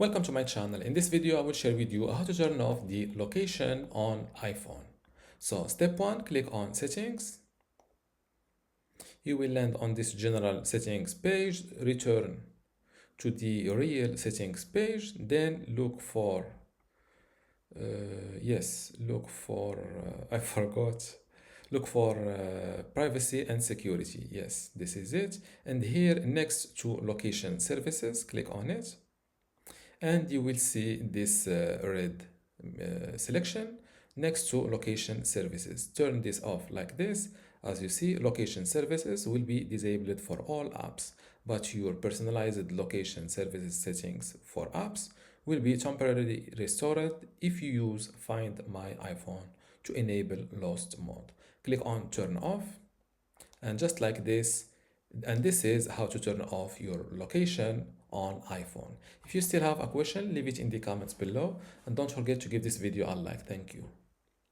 Welcome to my channel. In this video, I will share with you how to turn off the location on iPhone. So step one, click on settings. You will land on this general settings page, return to the real settings page, then look for, I forgot. Look for privacy and security. Yes, this is it. And here next to location services, click on it. And you will see this red selection next to location services. Turn this off like this. As you see, location services will be disabled for all apps, but your personalized location services settings for apps will be temporarily restored if you use Find My iPhone to enable lost mode. Click on turn off, and just like this, and this is how to turn off your location on iPhone. If you still have a question, leave it in the comments below, and don't forget to give this video a like. Thank you.